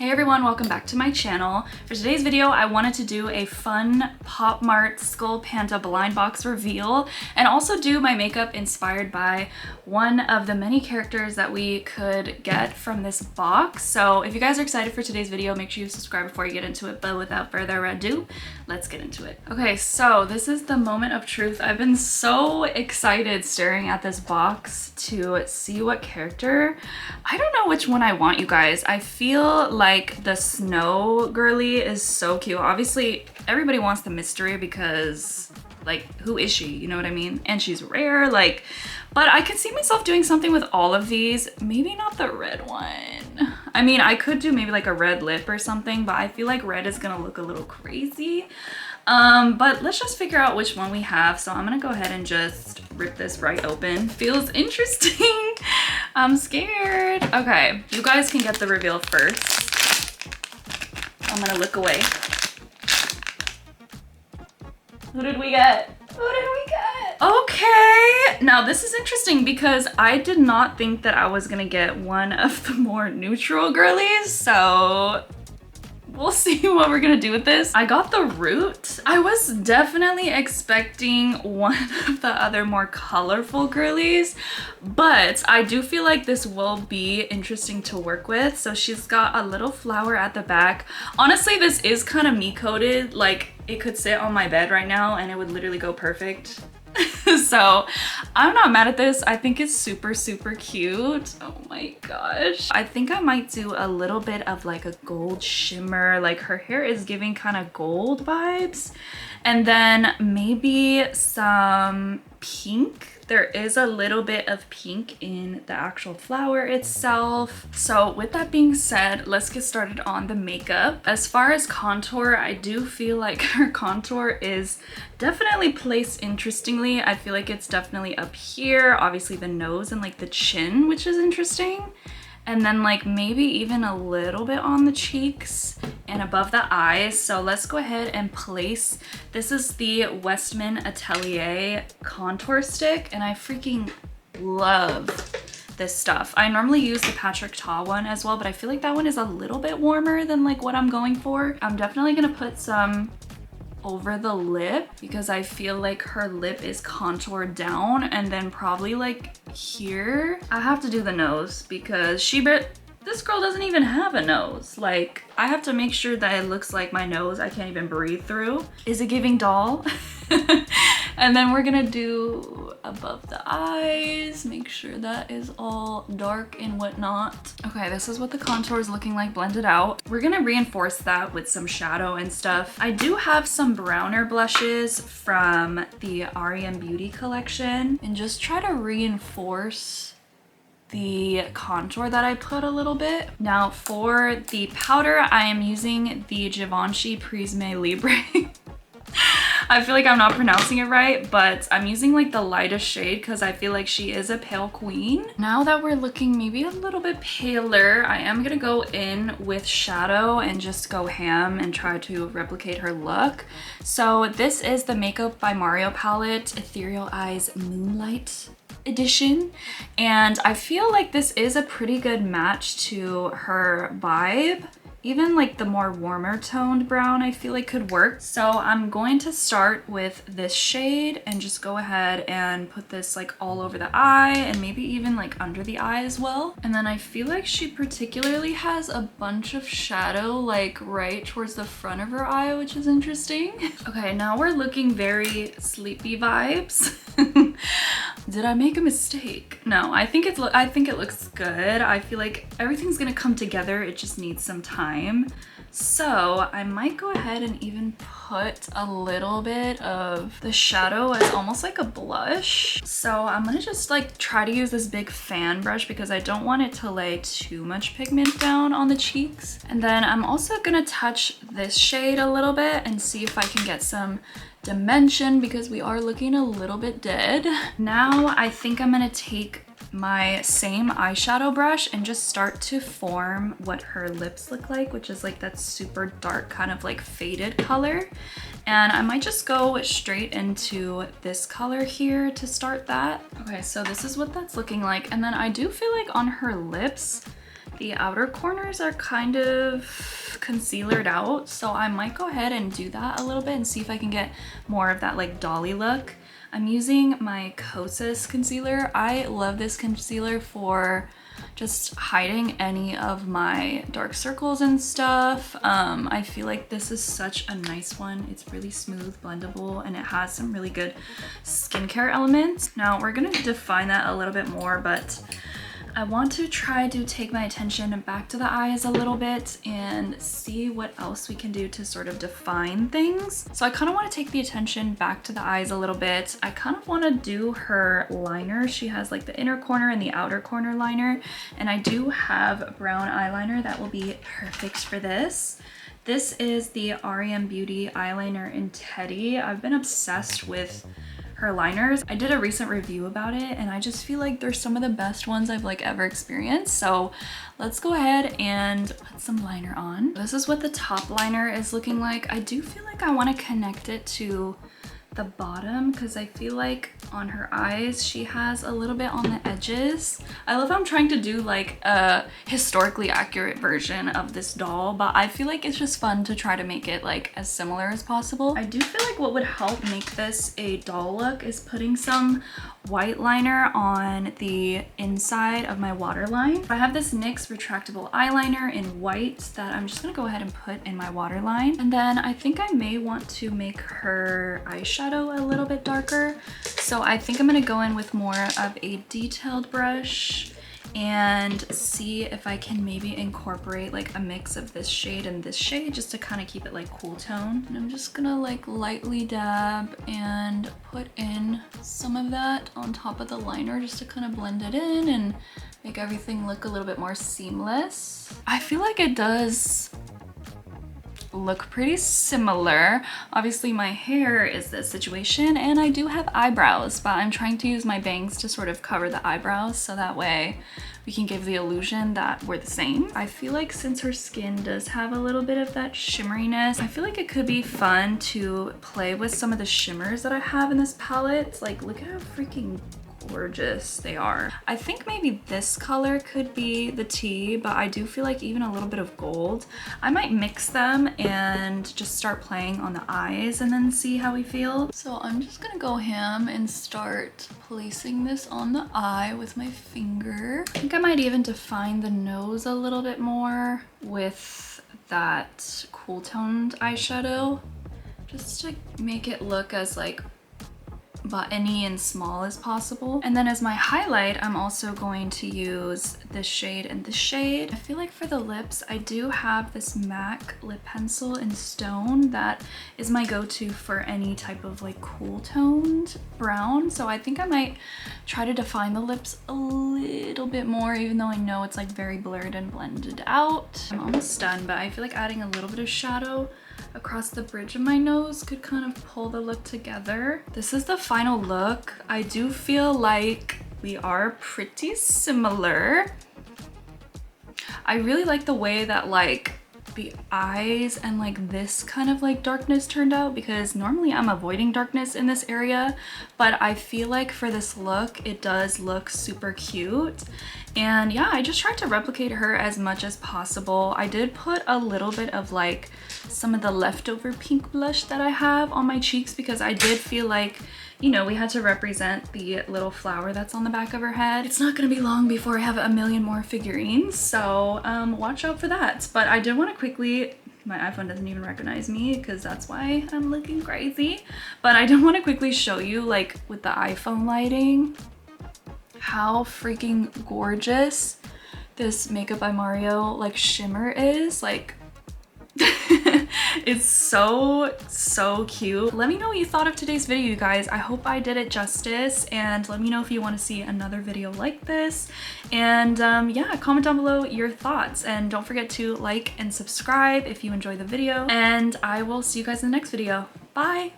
Hey everyone, welcome back to my channel. For today's video, I wanted to do a fun Pop Mart Skull Panda blind box reveal and also do my makeup inspired by one of the many characters that we could get from this box. So if you guys are excited for today's video, make sure you subscribe before you get into it. But without further ado, let's get into it. Okay, so this is the moment of truth. I've been so excited staring at this box to see what character. I don't know which one I want, you guys. I feel like the snow girly is so cute. Obviously, everybody wants the mystery because, like, who is she? You know what I mean? And she's rare, like, but I could see myself doing something with all of these. Maybe not the red one. I mean, I could do maybe like a red lip or something, but I feel like red is gonna look a little crazy. But let's just figure out which one we have. So I'm gonna go ahead and just rip this right open. Feels interesting. I'm scared. Okay, you guys can get the reveal first. I'm gonna look away. Who did we get? Who did we get? Okay, now this is interesting because I did not think that I was gonna get one of the more neutral girlies, so we'll see what we're gonna do with this. I got the root. I was definitely expecting one of the other more colorful girlies, but I do feel like this will be interesting to work with. So she's got a little flower at the back. Honestly, this is kind of me coded. Like, it could sit on my bed right now and it would literally go perfect. So I'm not mad at this. I think it's super, super cute. Oh my gosh. I think I might do a little bit of like a gold shimmer. Like, her hair is giving kind of gold vibes. And then maybe some pink. There is a little bit of pink in the actual flower itself. So with that being said, let's get started on the makeup. As far as contour, I do feel like her contour is definitely placed interestingly. I feel like it's definitely up here, obviously the nose and like the chin, which is interesting. And then like maybe even a little bit on the cheeks and above the eyes. So let's go ahead and place, this is the Westman Atelier contour stick and I freaking love this stuff. I normally use the Patrick Ta one as well, but I feel like that one is a little bit warmer than like what I'm going for. I'm definitely gonna put some over the lip because I feel like her lip is contoured down, and then probably like here. I have to do the nose because this girl doesn't even have a nose. Like, I have to make sure that it looks like my nose I can't even breathe through. Is it giving doll? And then we're gonna do above the eyes, make sure that is all dark and whatnot. Okay, this is what the contour is looking like blended out. We're gonna reinforce that with some shadow and stuff. I do have some browner blushes from the R.E.M. Beauty collection and just try to reinforce the contour that I put a little bit. Now for the powder, I am using the Givenchy Prisme Libre. I feel like I'm not pronouncing it right, but I'm using like the lightest shade because I feel like she is a pale queen. Now that we're looking maybe a little bit paler, I am gonna go in with shadow and just go ham and try to replicate her look. So this is the Makeup by Mario palette, Ethereal Eyes Moonlight edition, and I feel like this is a pretty good match to her vibe. Even like the more warmer toned brown I feel like could work. So I'm going to start with this shade and just go ahead and put this like all over the eye and maybe even like under the eye as well. And then I feel like she particularly has a bunch of shadow like right towards the front of her eye, which is interesting. Okay, now we're looking very sleepy vibes. Did I make a mistake? No, I think it looks good. I feel like everything's gonna come together. It just needs some time. So I might go ahead and even put a little bit of the shadow as almost like a blush. So I'm gonna just like try to use this big fan brush because I don't want it to lay too much pigment down on the cheeks. And then I'm also gonna touch this shade a little bit and see if I can get some dimension because we are looking a little bit dead. Now I think I'm gonna take my same eyeshadow brush and just start to form what her lips look like, which is like that super dark kind of like faded color. And I might just go straight into this color here to start that. Okay, so this is what that's looking like. And then I do feel like on her lips, The outer corners are kind of concealered out, so I might go ahead and do that a little bit and see if I can get more of that like dolly look. I'm using my Kosas concealer. I love this concealer for just hiding any of my dark circles and stuff. I feel like this is such a nice one. It's really smooth, blendable, and it has some really good skincare elements. Now we're gonna define that a little bit more, but I want to try to take my attention back to the eyes a little bit and see what else we can do to sort of define things. So I kind of want to take the attention back to the eyes a little bit. I kind of want to do her liner. She has like the inner corner and the outer corner liner, and I do have brown eyeliner that will be perfect for this. This is the REM Beauty eyeliner in Teddy. I've been obsessed with her liners. I did a recent review about it and I just feel like they're some of the best ones I've like ever experienced. So let's go ahead and put some liner on. This is what the top liner is looking like. I do feel like I want to connect it to the bottom because I feel like on her eyes she has a little bit on the edges. I love how I'm trying to do like a historically accurate version of this doll, but I feel like it's just fun to try to make it like as similar as possible. I do feel like what would help make this a doll look is putting some white liner on the inside of my waterline. I have this NYX retractable eyeliner in white that I'm just gonna go ahead and put in my waterline. And then I think I may want to make her eyeshadow a little bit darker. So I think I'm gonna go in with more of a detailed brush and see if I can maybe incorporate like a mix of this shade and this shade just to kind of keep it like cool tone. And I'm just gonna like lightly dab and put in some of that on top of the liner just to kind of blend it in and make everything look a little bit more seamless. I feel like it does look pretty similar. Obviously my hair is this situation and I do have eyebrows, but I'm trying to use my bangs to sort of cover the eyebrows so that way we can give the illusion that we're the same. I feel like since her skin does have a little bit of that shimmeriness, I feel like it could be fun to play with some of the shimmers that I have in this palette. Like, look at how freaking gorgeous they are. I think maybe this color could be the tea, but I do feel like even a little bit of gold. I might mix them and just start playing on the eyes and then see how we feel. So I'm just gonna go ham and start placing this on the eye with my finger. I think I might even define the nose a little bit more with that cool toned eyeshadow just to make it look as like buttony and small as possible. And then as my highlight, I'm also going to use this shade and this shade. I feel like for the lips, I do have this MAC lip pencil in stone that is my go-to for any type of like cool toned brown. So I think I might try to define the lips a little bit more, even though I know it's like very blurred and blended out. I'm almost done, but I feel like adding a little bit of shadow across the bridge of my nose could kind of pull the look together. This is the final look. I do feel like we are pretty similar. I really like the way that like the eyes and like this kind of like darkness turned out, because normally I'm avoiding darkness in this area, but I feel like for this look it does look super cute. And yeah, I just tried to replicate her as much as possible. I did put a little bit of like some of the leftover pink blush that I have on my cheeks because I did feel like, you know, we had to represent the little flower that's on the back of her head. It's not gonna be long before I have a million more figurines, so watch out for that. But I did want to quickly, my iPhone doesn't even recognize me because that's why I'm looking crazy, but I did want to quickly show you like with the iPhone lighting how freaking gorgeous this Makeup by Mario like shimmer is. Like it's so cute. Let me know what you thought of today's video, you guys. I hope I did it justice, and let me know if you want to see another video like this. And yeah, comment down below your thoughts, and don't forget to like and subscribe if you enjoyed the video, and I will see you guys in the next video. Bye.